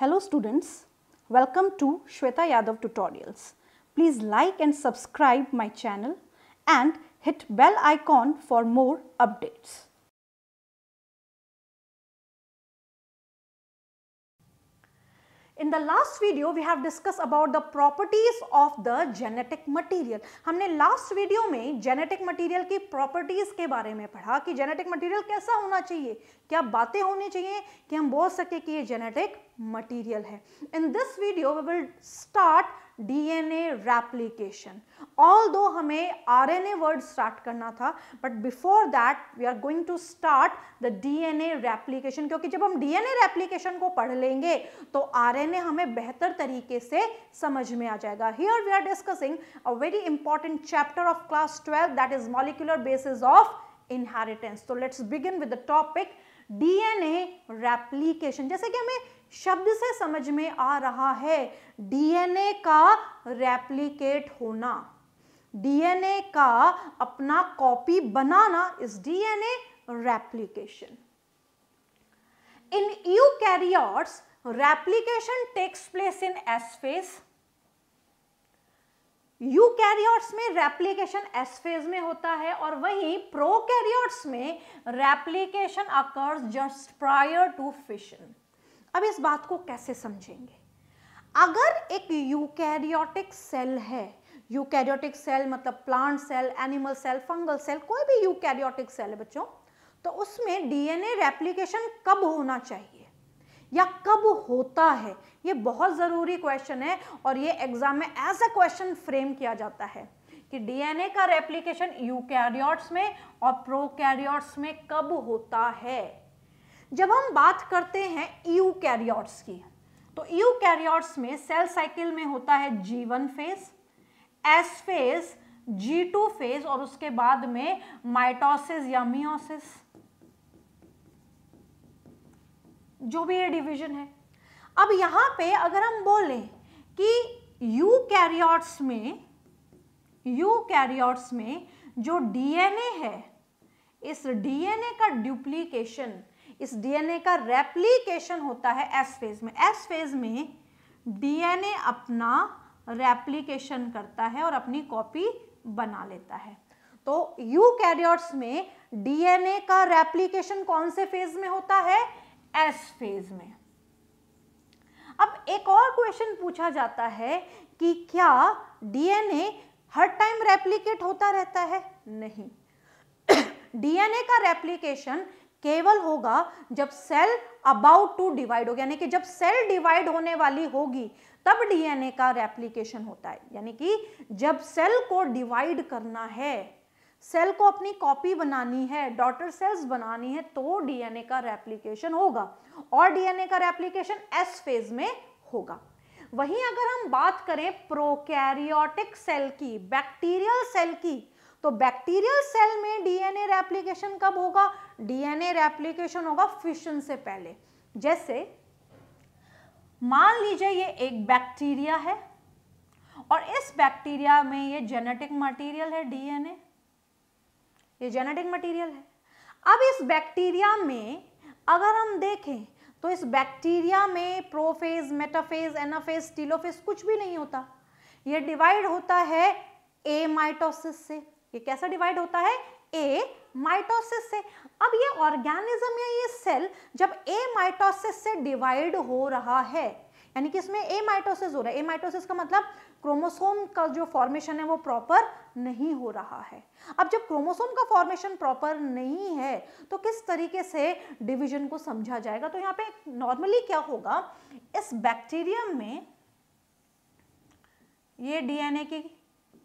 Hello students, welcome to Shweta Yadav Tutorials. Please like and subscribe my channel and hit bell icon for more updates. In the last video we have discussed about the properties of the genetic material. हमने last video में genetic material की properties के बारे में पढ़ा कि genetic material कैसा होना चाहिए, क्या बातें होनी चाहिए कि हम बोल सके कि ये जेनेटिक मटेरियल है. In this video we will start DNA replication. Although हमें RNA वर्ड स्टार्ट करना था, but before that we are going to start the DNA replication, क्योंकि जब हम DNA replication को पढ़ लेंगे तो RNA हमें बेहतर तरीके से समझ में आ जाएगा. Here we are discussing a very important chapter of class 12, that is molecular basis of inheritance. So let's begin with the topic DNA replication. जैसे कि हमें शब्द से समझ में आ रहा है, डीएनए का रेप्लिकेट होना, डीएनए का अपना कॉपी बनाना is DNA replication. In eukaryotes replication takes place in S phase. Eukaryotes में रेप्लिकेशन एस फेज में होता है और वहीं प्रोकैरियोट्स में replication occurs just prior to fission. अब इस बात को कैसे समझेंगे? अगर एक यूकैरियोटिक सेल है, यूकैरियोटिक सेल मतलब plant cell, animal cell, fungal cell, कोई भी यूकैरियोटिक सेल है बच्चों, तो उसमें डीएनए रेप्लिकेशन कब होना चाहिए या कब होता है? ये बहुत ज़रूरी क्वेश्चन है और ये एग्जाम में एज अ क्वेश्चन फ्रेम किया जाता है कि डीएनए का रेप्लिकेशन यूकैरियोट्स में और प्रोकैरियोट्स में कब होता है. जब हम बात करते हैं यूकैरियोट्स की, तो यूकैरियोट्स में सेल साइकिल में होता है G1 phase, S phase, G2 phase और उसके बाद में माइटोसिस या मियोसिस, जो भी ये डिवीजन है. अब यहां पे अगर हम बोलें कि यूकैरियोट्स में जो डीएनए है, इस डीएनए का डुप्लीकेशन, इस डीएनए का रेप्लिकेशन होता है एस फेज में. एस फेज में डीएनए अपना रेप्लिकेशन करता है और अपनी कॉपी बना लेता है. तो यूकैरियोट्स में डीएनए का रेप्लिकेशन कौन से फेज में होता है? एस फेज में. अब एक और क्वेश्चन पूछा जाता है कि क्या डीएनए हर टाइम रेप्लिकेट होता रहता है? नहीं. डीएनए का रेप्लिकेशन केवल होगा जब सेल अबाउट टू डिवाइड होगा, यानी कि जब सेल डिवाइड होने वाली होगी तब डीएनए का रेप्लिकेशन होता है. यानी कि जब सेल को डिवाइड करना है, सेल को अपनी कॉपी बनानी है, डॉटर सेल्स बनानी है, तो डीएनए का रेप्लिकेशन होगा और डीएनए का रेप्लिकेशन एस फेज में होगा. वहीं अगर हम बात करें प्रोकैरियोटिक सेल की, बैक्टीरियल सेल की, तो बैक्टीरियल सेल में डीएनए रेप्लिकेशन कब होगा? डीएनए रेप्लिकेशन होगा फिशन से पहले. जैसे मान लीजिए ये एक बैक्टीरिया है और इस बैक्टीरिया में ये जेनेटिक मटेरियल है, डीएनए, ये जेनेटिक मटेरियल है. अब इस बैक्टीरिया में अगर हम देखें तो इस बैक्टीरिया में प्रोफेज, मेटाफेज, एनाफेज, टेलोफेज कुछ भी नहीं होता. ये डिवाइड होता है ए माइटोसिस से. ये कैसा डिवाइड होता है? ए माइटोसिस से. अब ये ऑर्गेनिज्म या ये सेल जब ए माइटोसिस से डिवाइड हो रहा है, यानी कि इसमें ए माइटोसिस हो रहा है. ए माइटोसिस का मतलब क्रोमोसोम का जो फॉर्मेशन है वो प्रॉपर नहीं हो रहा है. अब जब क्रोमोसोम का फॉर्मेशन प्रॉपर नहीं है तो किस तरीके से डिवीजन को समझा जाएगा? तो यहाँ पे नॉर्मली क्या होगा, इस बैक्टीरियम में ये डीएनए की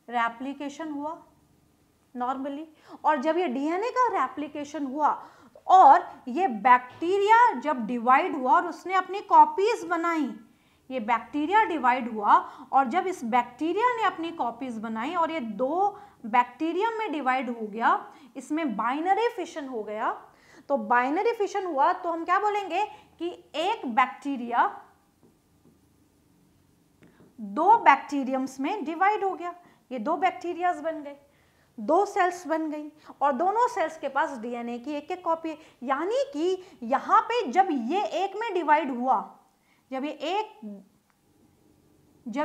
रेप्लिकेशन हुआ नॉर्मली, और जब ये डीएनए का रेप्लिकेशन हुआ और ये बैक्टीरिया जब डिवाइड हुआ और उसने अपनी कॉपीज बनाई, ये बैक्टीरिया डिवाइड हुआ और जब इस बैक्टीरिया ने अपनी कॉपीज बनाई और ये दो बैक्टीरियम में डिवाइड हो गया, इसमें बाइनरी फिशन हो गया. तो बाइनरी फिशन हुआ तो हम क्या बोलेंगे कि एक बैक्टीरिया दो बैक्टीरियम्स में डिवाइड हो गया. ये दो बैक्टीरियाज बन गए, दो सेल्स बन गई और दोनों सेल्स के पास डीएनए की एक एक कॉपी है. यानी कि यहाँ पे जब ये एक में डिवाइड हुआ, जब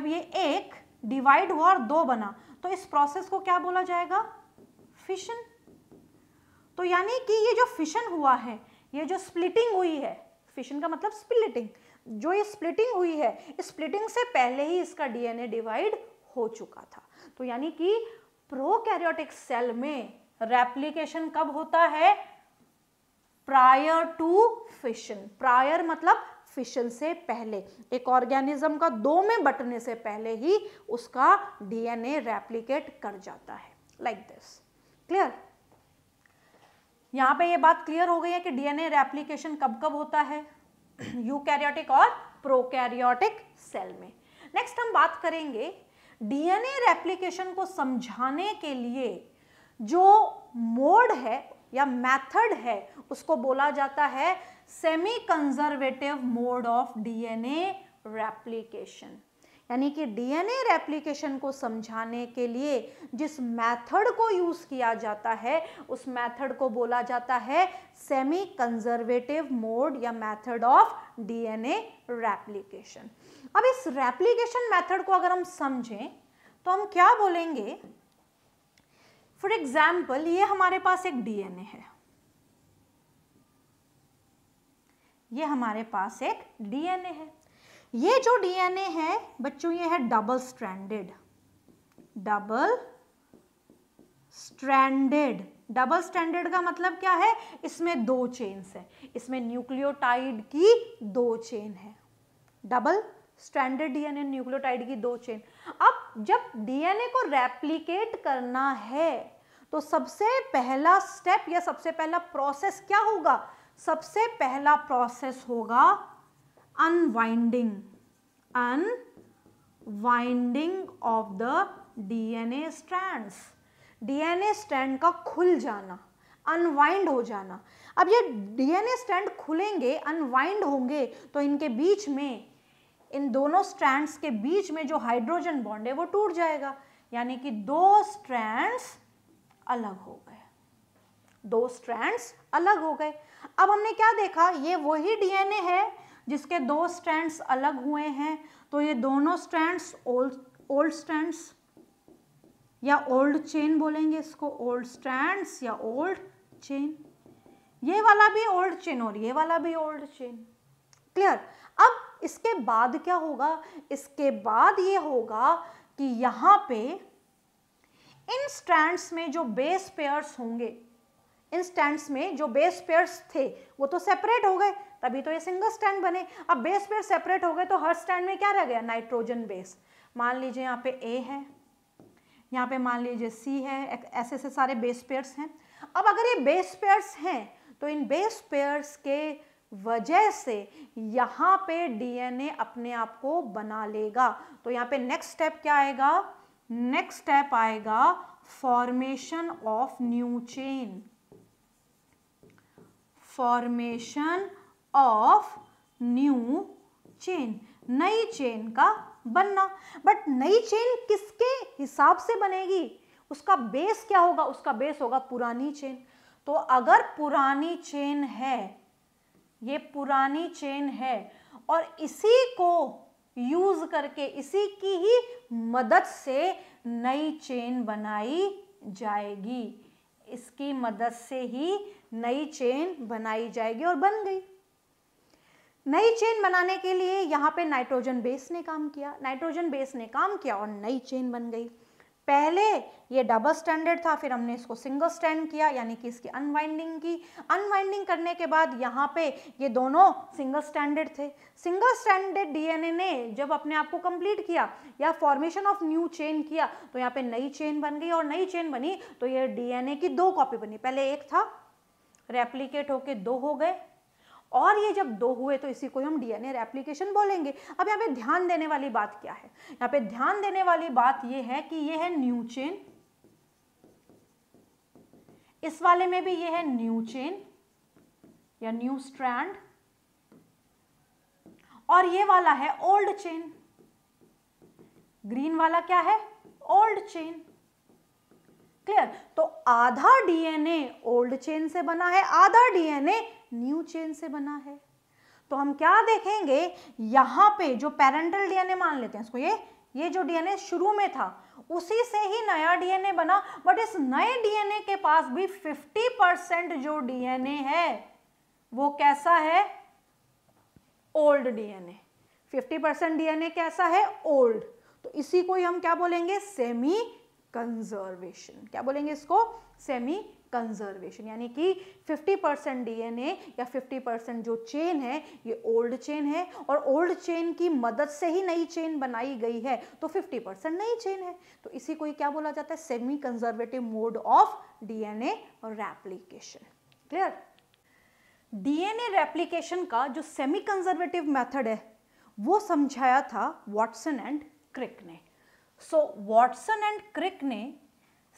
ये एक डिवाइड हुआ और 2 बना, तो इस प्रोसेस को क्या बोला जाएगा? फिशन। तो यानी कि ये जो फिशन हुआ है, ये जो स्प्लिटिंग हुई है, फिशन का मतलब स्प्लिटिंग, जो ये स्प्लिटिंग हुई है, इस स्प्लिटिंग से पहले ही इसका डीएनए डिवाइड हो चुका था। तो यानी कि प्रोकैरियोटिक सेल में रेप्लिकेशन कब होता है? Prior to fission. प्रायर मतलब फिशन से पहले, एक ऑर्गेनिज्म का 2 में बंटने से पहले ही उसका डीएनए रेप्लिकेट कर जाता है, लाइक दिस। क्लियर? यहां पे ये बात क्लियर हो गई है कि डीएनए रेप्लिकेशन कब कब होता है, यूकैरियोटिक और प्रोकैरियोटिक सेल में। नेक्स्ट हम बात करेंगे डीएनए रेप्लिकेशन को समझाने के लिए जो मोड है या मेथड है, उसको बोला जाता है semi conservative mode of DNA replication. यानी कि डीएनए रेप्लिकेशन को समझाने के लिए जिस मेथड को यूज किया जाता है, उस मेथड को बोला जाता है सेमी कंजर्वेटिव मोड या मेथड ऑफ डीएनए रेप्लिकेशन। अब इस रेप्लिकेशन मेथड को अगर हम समझें तो हम क्या बोलेंगे? फॉर एग्जाम्पल, ये हमारे पास एक डीएनए है, ये हमारे पास एक डीएनए है। ये जो डीएनए है बच्चों, ये है डबल स्ट्रैंडेड। डबल स्ट्रैंडेड का मतलब क्या है? इसमें 2 चेन्स है, इसमें न्यूक्लियोटाइड की 2 चेन है। डबल स्ट्रैंडेड डीएनए, न्यूक्लियोटाइड की 2 चेन। अब जब डीएनए को रेप्लिकेट करना है तो सबसे पहला स्टेप या सबसे पहला प्रोसेस क्या होगा? सबसे पहला प्रोसेस होगा unwinding of the DNA strands. DNA strand का खुल जाना, अनवाइंड हो जाना। अब ये डीएनए स्ट्रैंड खुलेंगे, अनवाइंड होंगे, तो इनके बीच में, इन दोनों स्ट्रैंड्स के बीच में जो हाइड्रोजन बॉन्ड है वो टूट जाएगा, यानी कि 2 स्ट्रैंड्स अलग हो गए। 2 स्ट्रैंड्स अलग हो गए। अब हमने क्या देखा? ये वही डीएनए है जिसके 2 स्ट्रैंड्स अलग हुए हैं, तो ये दोनों स्ट्रैंड्स ओल्ड स्ट्रैंड्स या ओल्ड चेन बोलेंगे इसको, ओल्ड स्ट्रैंड्स या ओल्ड चेन। ये वाला भी ओल्ड चेन और ये वाला भी ओल्ड चेन। क्लियर? अब इसके बाद क्या होगा? इसके बाद ये होगा कि यहाँ पे इन स्ट्रैंड्स में जो बेस पेयर्स होंगे, इन स्ट्रैंड्स में जो बेस पेयर्स थे वो तो सेपरेट हो गए, तभी तो ये सिंगल स्ट्रैंड बने। अब बेस पेयर सेपरेट हो गए तो हर स्ट्रैंड में क्या रह गया? Nitrogen base. मान लीजिए यहाँ पे A है, यहाँ पे मान लीजिए C है, ऐसे ऐसे सारे बेस पेयर्स हैं। अब अगर ये बेस पेयर्स हैं तो इन बेस पेयर्स के वजह से यहाँ पे डीएनए अपने आप को बना लेगा। तो यहाँ पे नेक्स्ट स्टेप क्या आएगा? नेक्स्ट स्टेप आएगा formation of new chain. Formation of new chain, नई चेन का बनना। बट नई चेन किसके हिसाब से बनेगी? उसका बेस क्या होगा? उसका बेस होगा पुरानी चेन। तो अगर पुरानी चेन है, ये पुरानी चेन है और इसी को यूज करके, इसी की ही मदद से नई चेन बनाई जाएगी, इसकी मदद से ही नई चेन बनाई जाएगी और बन गई। नई चेन बनाने के लिए यहाँ पे नाइट्रोजन बेस ने काम किया, नाइट्रोजन बेस ने काम किया और नई चेन बन गई। पहले ये डबल स्ट्रैंडेड था, फिर हमने इसको सिंगल स्ट्रैंड किया, यानी कि इसकी अनवाइंडिंग की। अनवाइंडिंग करने के बाद यहाँ पे ये दोनों सिंगल स्ट्रैंडेड थे। सिंगल स्ट्रैंडेड डीएनए ने जब अपने आप को कंप्लीट किया या फॉर्मेशन ऑफ न्यू चेन किया, तो यहाँ पे नई चेन बन गई। और नई चेन बनी तो ये डीएनए की 2 कॉपी बनी। पहले एक था, रेप्लिकेट होके 2 हो गए, और ये जब 2 हुए तो इसी को हम डीएनए रेप्लिकेशन बोलेंगे। अब यहाँ पे ध्यान देने वाली बात क्या है? यहाँ पे ध्यान देने वाली बात ये है कि ये है न्यू चेन, इस वाले में भी ये है न्यू चेन या न्यू स्ट्रैंड, और ये वाला है ओल्ड चेन। ग्रीन वाला क्या है? Old chain. क्लियर? तो आधा डीएनए ओल्ड चेन से बना है, आधा डीएनए न्यू चेन से बना है। तो हम क्या देखेंगे, यहाँ पे जो पेरेंटल डीएनए मान लेते हैं इसको, ये जो डीएनए शुरू में था उसी से ही नया डीएनए बना, बट इस नए डीएनए के पास भी 50% जो डीएनए है वो कैसा है, ओल्ड डीएनए। 50% डीएनए कैसा है, ओल्ड। तो इसी को हम क्या बोलेंगे, सेमी कंजर्वेशन। क्या बोलेंगे इसको, सेमी कंजर्वेशन। यानी कि 50% डीएनए या 50% जो चेन है ये ओल्ड चेन है, और ओल्ड चेन की मदद से ही नई चेन बनाई गई है, तो 50% नई चेन है। तो इसी को क्या बोला जाता है, semi conservative mode of DNA replication. Clear. DNA replication का जो सेमी कंजर्वेटिव मेथड है वो समझाया था वॉटसन एंड क्रिक ने। सो वॉटसन एंड क्रिक ने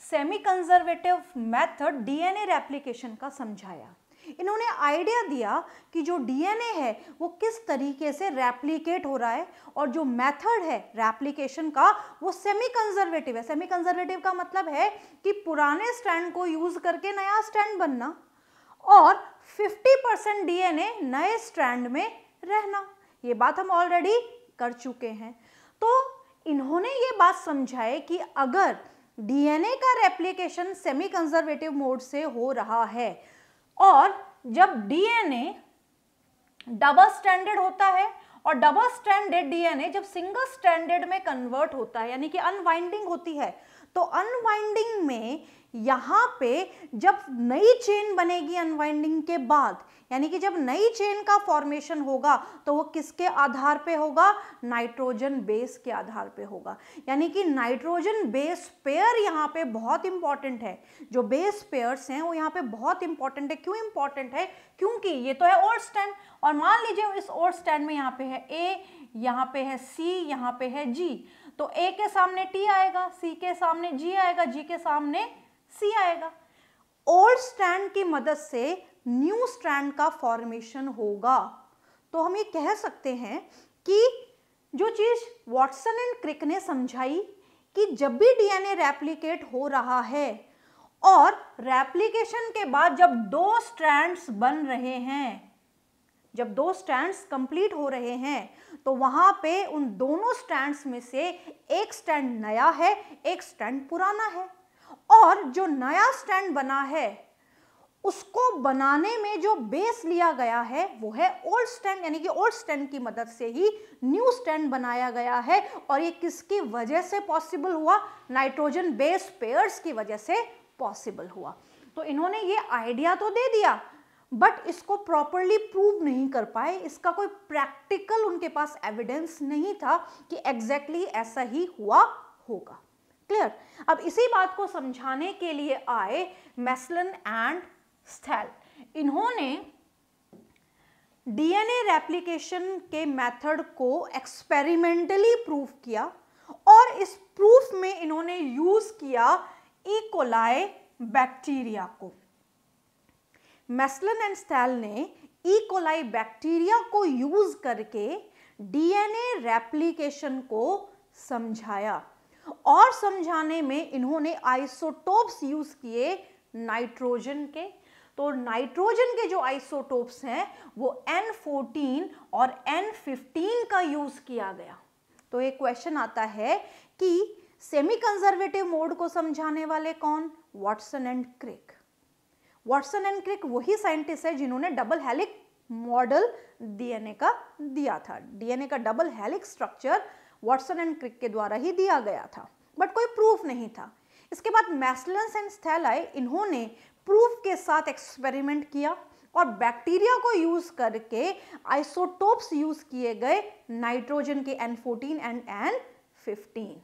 semi conservative method DNA replication का समझाया। इन्होंने आइडिया दिया कि जो डीएनए है वो किस तरीके से रेप्लिकेट हो रहा है, और जो मेथड है रेप्लिकेशन का वो सेमी कंजर्वेटिव है। सेमी कंजर्वेटिव का मतलब है कि पुराने स्ट्रैंड को यूज करके नया स्ट्रैंड बनना, और 50% डीएनए नए स्ट्रैंड में रहना। ये बात हम ऑलरेडी कर चुके हैं। तो इन्होंने ये बात समझाई कि अगर डीएनए का रेप्लिकेशन सेमी कंजर्वेटिव मोड से हो रहा है, और जब डीएनए डबल स्ट्रैंडेड होता है, और डबल स्ट्रैंडेड डीएनए जब सिंगल स्ट्रैंडेड में कन्वर्ट होता है, यानी कि अनवाइंडिंग होती है, तो अनवाइंडिंग में यहाँ पे जब नई चेन बनेगी अनवाइंडिंग के बाद, यानी कि जब नई चेन का फॉर्मेशन होगा तो वो किसके आधार पे होगा, नाइट्रोजन बेस के आधार पे होगा। यानी कि नाइट्रोजन बेस पेयर यहाँ पे बहुत इंपॉर्टेंट है। जो बेस पेयर्स हैं वो यहाँ पे बहुत इंपॉर्टेंट है। क्यों इंपॉर्टेंट है, क्योंकि ये तो है ओल्ड स्ट्रैंड, और मान लीजिए इस ओल्ड स्ट्रैंड में यहाँ पे है ए, यहाँ पे है सी, यहाँ पे है जी, तो ए के सामने टी आएगा, सी के सामने जी आएगा, जी के सामने सी आएगा। ओल्ड स्ट्रैंड की मदद से न्यू स्ट्रैंड का फॉर्मेशन होगा। तो हम ये कह सकते हैं कि जो चीज वॉटसन एंड क्रिक ने समझाई कि जब भी डीएनए रेप्लिकेट हो रहा है और रेप्लिकेशन के बाद जब दो स्ट्रैंड्स बन रहे हैं, जब दो स्ट्रैंड्स कंप्लीट हो रहे हैं, तो वहां पे उन दोनों स्ट्रैंड्स में से एक स्ट्रैंड नया है, एक स्ट्रैंड पुराना है, और जो नया स्ट्रैंड बना है उसको बनाने में जो बेस लिया गया है वो है ओल्ड स्ट्रैंड। यानी कि ओल्ड स्ट्रैंड की मदद से ही न्यू स्ट्रैंड बनाया गया है, और ये किसकी वजह से पॉसिबल हुआ, नाइट्रोजन बेस पेयर्स की वजह से पॉसिबल हुआ। तो इन्होंने ये आइडिया तो दे दिया, बट इसको प्रॉपरली प्रूव नहीं कर पाए। इसका कोई प्रैक्टिकल उनके पास एविडेंस नहीं था कि एग्जैक्टली ऐसा ही हुआ होगा। क्लियर। अब इसी बात को समझाने के लिए आए मेस्लन एंड स्थैल। इन्होंने डीएनए रेप्लिकेशन के मेथड को एक्सपेरिमेंटली प्रूव किया, और इस प्रूफ में इन्होंने यूज किया ई कोलाई बैक्टीरिया को। मेस्लन एंड स्थैल ने ई कोलाई बैक्टीरिया को यूज करके डीएनए रेप्लिकेशन को समझाया, और समझाने में इन्होंने आइसोटोप्स यूज किए नाइट्रोजन के। तो नाइट्रोजन के जो आइसोटोप्स हैं वो N14 और N15 का यूज किया गया। तो एक क्वेश्चन आता है कि सेमी कंजर्वेटिव मोड को समझाने वाले कौन, Watson and Crick. Watson and Crick वही साइंटिस्ट है जिन्होंने डबल हेलिक्स मॉडल डीएनए का दिया था। डीएनए का double helix structure Watson and Crick के द्वारा ही दिया गया था, बट कोई प्रूफ नहीं था। इसके बाद मेस्लन एंड स्थैल आए, इन्होंने प्रूफ के साथ एक्सपेरिमेंट किया, और बैक्टीरिया को यूज करके आइसोटोप्स यूज किए गए नाइट्रोजन के N14 and N15।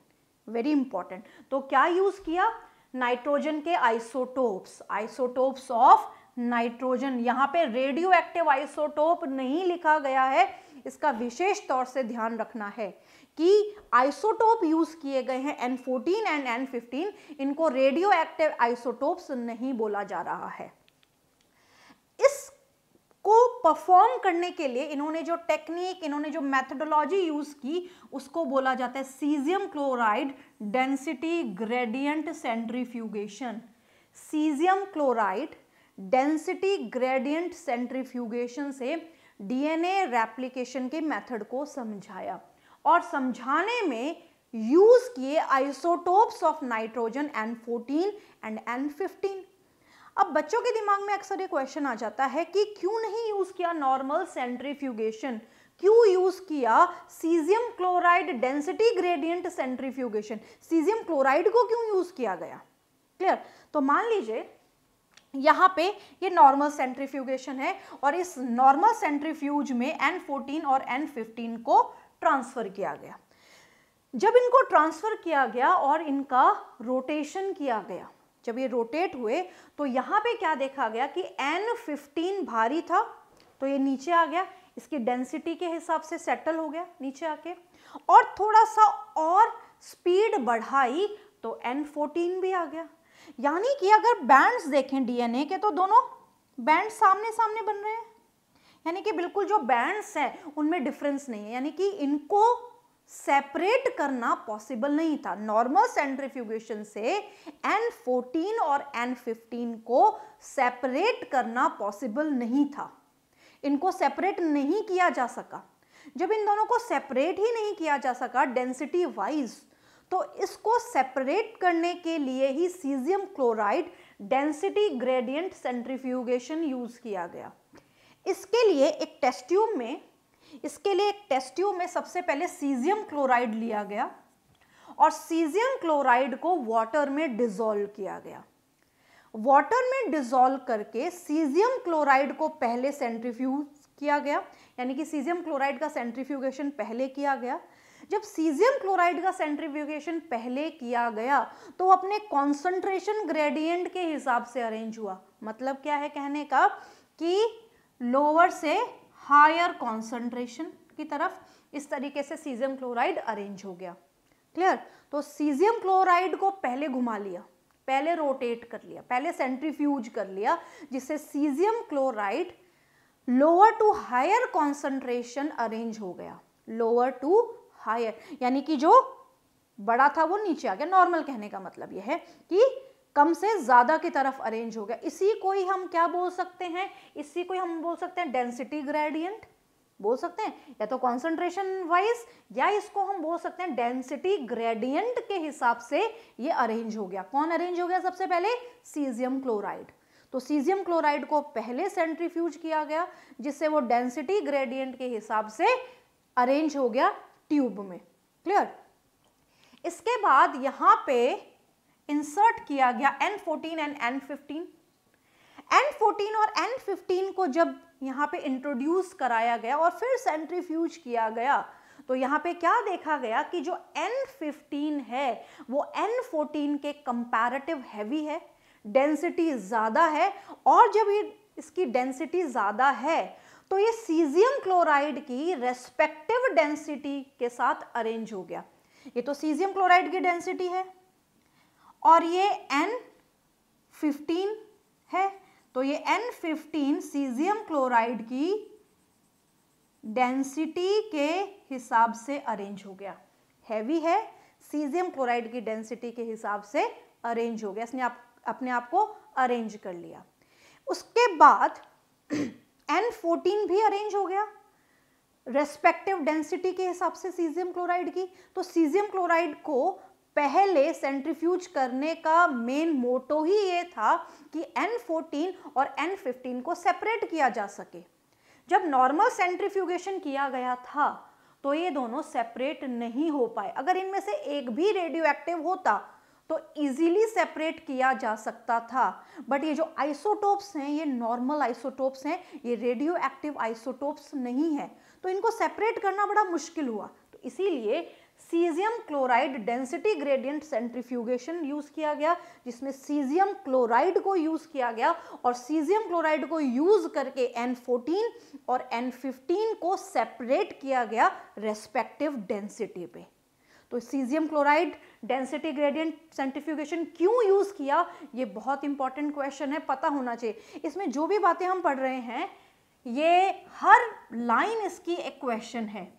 Very important. तो क्या यूज किया, नाइट्रोजन के आइसोटोप्स, आइसोटोप्स ऑफ नाइट्रोजन। यहाँ पे रेडियो एक्टिव आइसोटोप नहीं लिखा गया है, इसका विशेष तौर से ध्यान रखना है कि आइसोटोप यूज किए गए हैं N14 एंड N15, इनको रेडियो एक्टिव आइसोटोप्स नहीं बोला जा रहा है। इसको परफॉर्म करने के लिए इन्होंने जो टेक्निक, इन्होंने जो मेथोडोलॉजी यूज की उसको बोला जाता है caesium chloride density gradient centrifugation. Caesium chloride density gradient centrifugation से डीएनए रेप्लिकेशन के मेथड को समझाया और समझाने में यूज किए isotopes of nitrogen N14 and N15। अब बच्चों के दिमाग में अक्सर ये क्वेश्चन आ जाता है कि क्यों नहीं यूज किया नॉर्मल सेंट्रीफ्यूगेशन, क्यों यूज किया caesium chloride density gradient centrifugation, caesium chloride को क्यों यूज किया गया। क्लियर। तो मान लीजिए यहाँ पे ये नॉर्मल सेंट्रीफ्यूगेशन है और इस नॉर्मल सेंट्रीफ्यूज में N14 और N15 को ट्रांसफर किया गया। जब इनको ट्रांसफर किया गया और इनका रोटेशन किया गया, जब ये रोटेट हुए तो यहाँ पे क्या देखा गया कि N15 भारी था तो ये नीचे आ गया, इसकी डेंसिटी के हिसाब से सेटल हो गया नीचे आके, और थोड़ा सा और स्पीड बढ़ाई तो N14 भी आ गया। यानी कि अगर बैंड्स देखें डीएनए के तो दोनों बैंड सामने सामने बन रहे हैं, यानी कि बिल्कुल जो बैंड्स हैं उनमें डिफरेंस नहीं है, यानी कि इनको सेपरेट करना पॉसिबल नहीं था। नॉर्मल सेंट्रीफ्यूगेशन से N14 और N15 को सेपरेट करना पॉसिबल नहीं था, इनको सेपरेट नहीं किया जा सका। जब इन दोनों को सेपरेट ही नहीं किया जा सका डेंसिटी वाइज, तो इसको सेपरेट करने के लिए ही caesium chloride density gradient centrifugation use किया गया। इसके लिए एक टेस्ट ट्यूब में सबसे पहले सीजियम क्लोराइड लिया गया और सीजियम क्लोराइड को वाटर में डिसॉल्व किया गया। वाटर में डिसॉल्व करके सीजियम क्लोराइड को पहले सेंट्रीफ्यूज किया गया, यानी कि सीजियम क्लोराइड का सेंट्रीफ्यूगेशन पहले किया गया। जब सीजियम क्लोराइड का सेंट्रीफ्यूगेशन पहले किया गया तो अपने कॉन्सेंट्रेशन ग्रेडियंट के हिसाब से अरेंज हुआ। मतलब क्या है कहने का कि लोअर से हायर कॉन्सेंट्रेशन की तरफ इस तरीके से सीजियम क्लोराइड अरेंज हो गया। क्लियर। तो सीजियम क्लोराइड को पहले घुमा लिया, पहले रोटेट कर लिया, पहले सेंट्रीफ्यूज कर लिया, जिससे caesium chloride lower to higher concentration arrange हो गया। लोअर टू हायर यानी कि जो बड़ा था वो नीचे आ गया। नॉर्मल कहने का मतलब यह है कि कम से ज्यादा की तरफ अरेंज हो गया। इसी को ही हम क्या बोल सकते हैं, इसी को ही हम बोल सकते हैं डेंसिटी ग्रेडियंट बोल सकते हैं, या तो कॉन्सेंट्रेशन वाइज, या इसको हम बोल सकते हैं डेंसिटी ग्रेडियंट के हिसाब से ये अरेंज हो गया। कौन अरेंज हो गया सबसे पहले? Caesium chloride. तो सीजियम क्लोराइड को पहले सेंट्रीफ्यूज किया गया जिससे वो डेंसिटी ग्रेडियंट के हिसाब से अरेंज हो गया ट्यूब में। क्लियर। इसके बाद यहां पे इंसर्ट किया गया N14 एंड N15। N14 और N15 को जब यहाँ पे इंट्रोड्यूस कराया गया और फिर सेंट्रीफ्यूज किया गया तो यहाँ पे क्या देखा गया कि जो N15 है वो N14 के कंपैरेटिव हैवी है, डेंसिटी ज़्यादा है, और जब ये इसकी डेंसिटी ज़्यादा है तो ये सीजियम क्लोराइड की रेस्पेक्टिव डेंसिटी के साथ अरेंज हो गया। ये तो सीजियम क्लोराइड की डेंसिटी है और ये N15 है, तो ये N15 सीजियम क्लोराइड की डेंसिटी के हिसाब से अरेंज हो गया। हैवी है, सीजियम क्लोराइड की डेंसिटी के हिसाब से अरेंज हो गया, इसने अपने आप को अरेंज कर लिया। उसके बाद N14 भी अरेंज हो गया रेस्पेक्टिव डेंसिटी के हिसाब से सीजियम क्लोराइड की। तो सीजियम क्लोराइड को पहले सेंट्रीफ्यूज करने का मेन मोटो ही ये था कि N14 और N15 को सेपरेट किया जा सके। जब नॉर्मल सेंट्रीफ्यूगेशन किया गया था तो ये दोनों सेपरेट नहीं हो पाए। अगर इनमें से एक भी रेडियो एक्टिव होता तो इजीली सेपरेट किया जा सकता था, बट ये जो आइसोटोप्स हैं ये नॉर्मल आइसोटोप्स हैं, ये रेडियो एक्टिव आइसोटोप्स नहीं है, तो इनको सेपरेट करना बड़ा मुश्किल हुआ। तो इसीलिए caesium chloride density gradient centrifugation use किया गया, जिसमें सीजियम क्लोराइड को यूज किया गया और सीजियम क्लोराइड को यूज करके N14 और N15 को सेपरेट किया गया रेस्पेक्टिव डेंसिटी पे। तो caesium chloride density gradient centrifugation क्यों यूज किया, ये बहुत इंपॉर्टेंट क्वेश्चन है, पता होना चाहिए। इसमें जो भी बातें हम पढ़ रहे हैं ये हर लाइन इसकी एक क्वेश्चन है,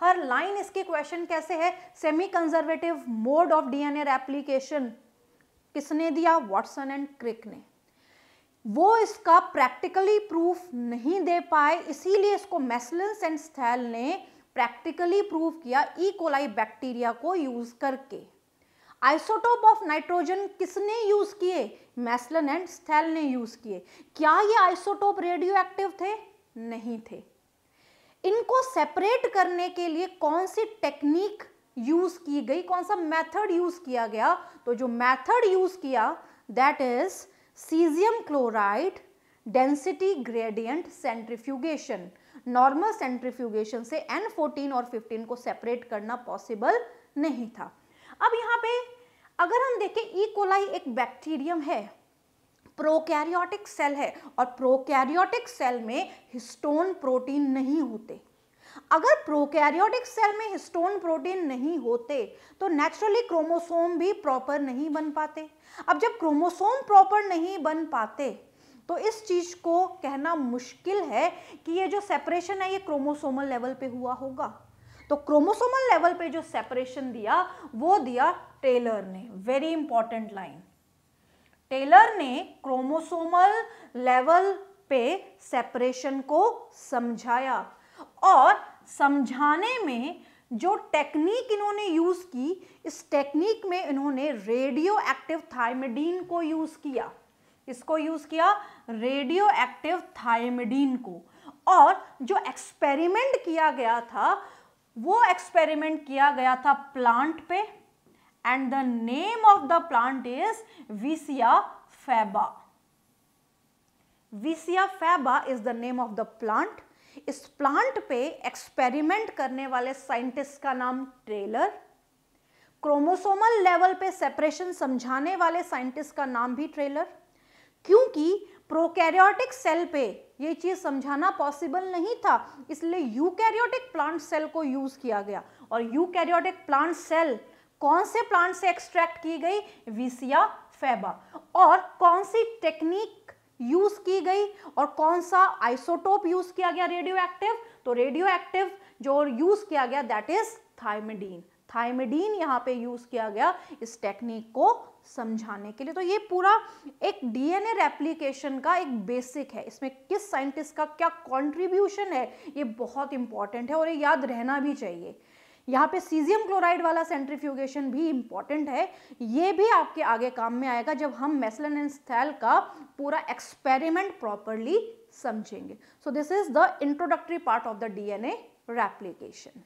हर लाइन इसकी क्वेश्चन कैसे है। Semi conservative mode of DNA replication किसने दिया? वॉटसन एंड क्रिक ने। वो इसका प्रैक्टिकली प्रूफ नहीं दे पाए, इसीलिए इसको मेस्लिन एंड स्थैल ने प्रैक्टिकली प्रूव किया ई कोलाई बैक्टीरिया को यूज करके। आइसोटोप ऑफ नाइट्रोजन किसने यूज किए? मेस्लिन एंड स्थैल ने यूज किए। क्या ये आइसोटोप रेडियो एक्टिव थे? नहीं थे। इनको सेपरेट करने के लिए कौन सी टेक्निक यूज की गई, कौन सा मेथड यूज किया गया? तो जो मेथड यूज किया that is caesium chloride density gradient centrifugation. Normal centrifugation से N14 और 15 को सेपरेट करना पॉसिबल नहीं था। अब यहाँ पे अगर हम देखें, ई कोलाई एक बैक्टीरियम है, प्रोकैरियोटिक सेल है, और प्रोकैरियोटिक सेल में हिस्टोन प्रोटीन नहीं होते। अगर प्रोकैरियोटिक सेल में हिस्टोन प्रोटीन नहीं होते तो नेचुरली क्रोमोसोम भी प्रॉपर नहीं बन पाते। अब जब क्रोमोसोम प्रॉपर नहीं बन पाते तो इस चीज को कहना मुश्किल है कि ये जो सेपरेशन है ये क्रोमोसोमल लेवल पे हुआ होगा। तो क्रोमोसोमल लेवल पे जो सेपरेशन दिया वो दिया टेलर ने। वेरी इंपॉर्टेंट लाइन, टेलर ने क्रोमोसोमल लेवल पे सेपरेशन को समझाया, और समझाने में जो टेक्निक इन्होंने यूज की, इस टेक्निक में इन्होंने रेडियो एक्टिव थायमिडीन को यूज किया। इसको यूज किया, रेडियो एक्टिव थायमिडीन को। और जो एक्सपेरिमेंट किया गया था वो एक्सपेरिमेंट किया गया था प्लांट पे, and the name of the plant is Vicia faba. Vicia faba is the name of the plant. इस प्लांट पे एक्सपेरिमेंट करने वाले साइंटिस्ट का नाम टेलर, क्रोमोसोमल लेवल पे सेपरेशन समझाने वाले साइंटिस्ट का नाम भी टेलर। क्योंकि प्रोकैरियोटिक सेल पे ये चीज समझाना पॉसिबल नहीं था, इसलिए यूकैरियोटिक प्लांट सेल को यूज किया गया। और यूकैरियोटिक प्लांट सेल कौन से प्लांट से एक्सट्रैक्ट की गई? विसिया फैबा। और कौन सी टेक्निक यूज की गई और कौन सा आइसोटोप यूज किया गया रेडियो एक्टिव? तो रेडियो एक्टिव जो यूज किया गया दैट इज थायमिडीन। थायमिडीन यहाँ पे यूज किया गया इस टेक्निक को समझाने के लिए। तो ये पूरा एक डीएनए रेप्लिकेशन का एक बेसिक है, इसमें किस साइंटिस्ट का क्या कंट्रीब्यूशन है ये बहुत इंपॉर्टेंट है और ये याद रहना भी चाहिए। यहाँ पे सीजियम क्लोराइड वाला सेंट्रीफ्यूगेशन भी इंपॉर्टेंट है, ये भी आपके आगे काम में आएगा जब हम मेस्लिन एंड स्थैल का पूरा एक्सपेरिमेंट प्रॉपरली समझेंगे। So this is the introductory part of the DNA replication.